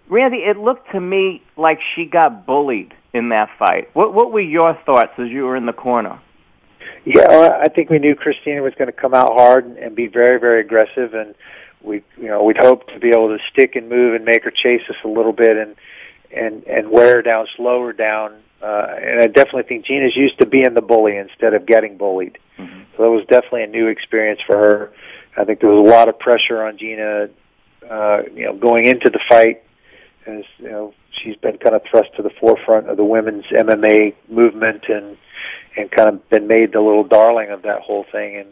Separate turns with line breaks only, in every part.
Randy, it looked to me like she got bullied in that fight. What were your thoughts as you were in the corner?
Yeah, I think we knew Christina was going to come out hard and be very, very aggressive, and we'd hope to be able to stick and move and make her chase us a little bit and wear her down, slow her down. And I definitely think Gina's used to being the bully instead of getting bullied. Mm-hmm. So that was definitely a new experience for her. I think there was a lot of pressure on Gina, going into the fight. As she's been kind of thrust to the forefront of the women's MMA movement and kind of been made the little darling of that whole thing. And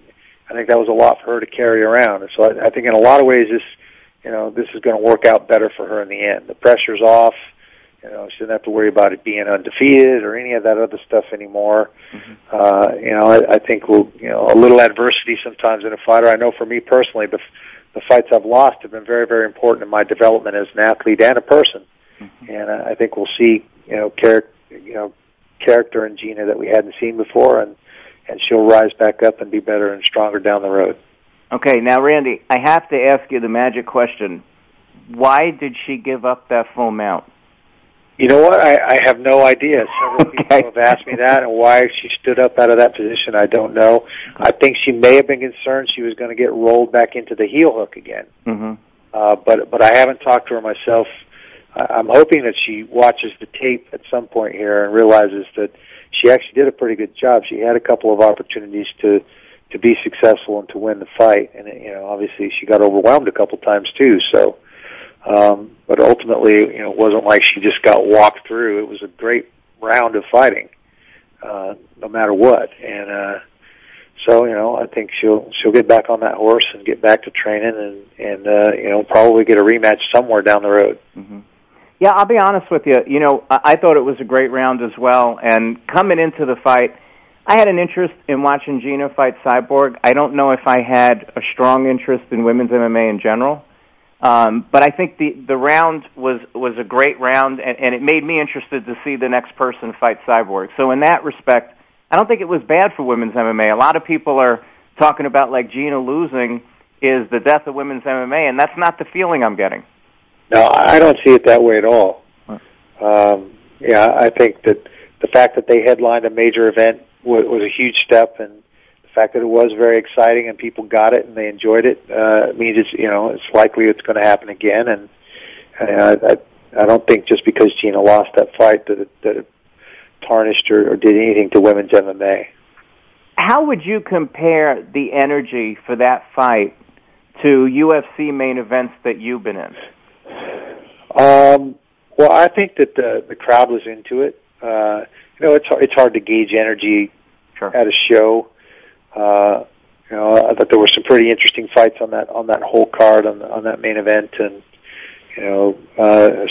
I think that was a lot for her to carry around. And so I think in a lot of ways this is going to work out better for her in the end. The pressure's off. She doesn't have to worry about it being undefeated or any of that other stuff anymore. Mm-hmm. I think a little adversity sometimes in a fighter. I know for me personally, the fights I've lost have been very, very important in my development as an athlete and a person. Mm-hmm. And I think we'll see, character in Gina that we hadn't seen before, and she'll rise back up and be better and stronger down the road. Okay, now, Randy, I have to ask you the magic question. Why did she give up that full mount? You know what? I have no idea. Several people have asked me that, and why she stood up out of that position, I don't know. I think she may have been concerned she was going to get rolled back into the heel hook again. Mm-hmm. But I haven't talked to her myself. I'm hoping that she watches the tape at some point here and realizes that she actually did a pretty good job. She had a couple of opportunities to be successful and to win the fight, and obviously she got overwhelmed a couple times too. So. But ultimately, it wasn't like she just got walked through. It was a great round of fighting, no matter what. And so, I think she'll get back on that horse and get back to training and probably get a rematch somewhere down the road. Mm-hmm. Yeah, I'll be honest with you. I thought it was a great round as well. And coming into the fight, I had an interest in watching Gina fight Cyborg. I don't know if I had a strong interest in women's MMA in general. But I think the round was a great round, and it made me interested to see the next person fight Cyborg. So in that respect, I don't think it was bad for women's MMA. A lot of people are talking about, like, Gina losing is the death of women's MMA, and that's not the feeling I'm getting. No, I don't see it that way at all. I think that the fact that they headlined a major event was a huge step, and the fact that it was very exciting and people got it and they enjoyed it means it's likely it's going to happen again. And I don't think just because Gina lost that fight that it tarnished or did anything to women's MMA. How would you compare the energy for that fight to UFC main events that you've been in? Well, I think that the crowd was into it. It's hard to gauge energy at a show. I thought there were some pretty interesting fights on that whole card on that main event, and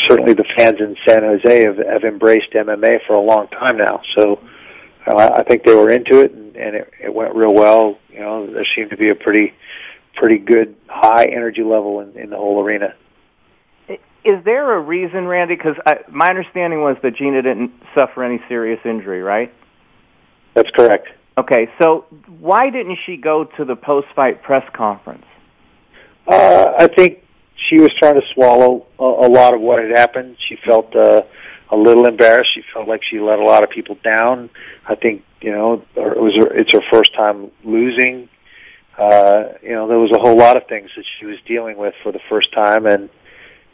certainly the fans in San Jose have embraced MMA for a long time now. So I think they were into it, and it went real well. There seemed to be a pretty good high energy level in the whole arena. Is there a reason, Randy? Because my understanding was that Gina didn't suffer any serious injury, right? That's correct. Okay, so why didn't she go to the post-fight press conference? I think she was trying to swallow a lot of what had happened. She felt a little embarrassed. She felt like she let a lot of people down. I think, it's her first time losing. There was a whole lot of things that she was dealing with for the first time, and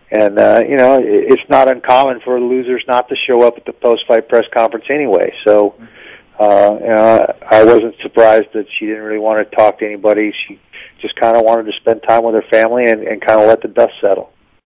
it's not uncommon for losers not to show up at the post-fight press conference anyway. So, I wasn't surprised that she didn't really want to talk to anybody. She just kind of wanted to spend time with her family and kind of let the dust settle.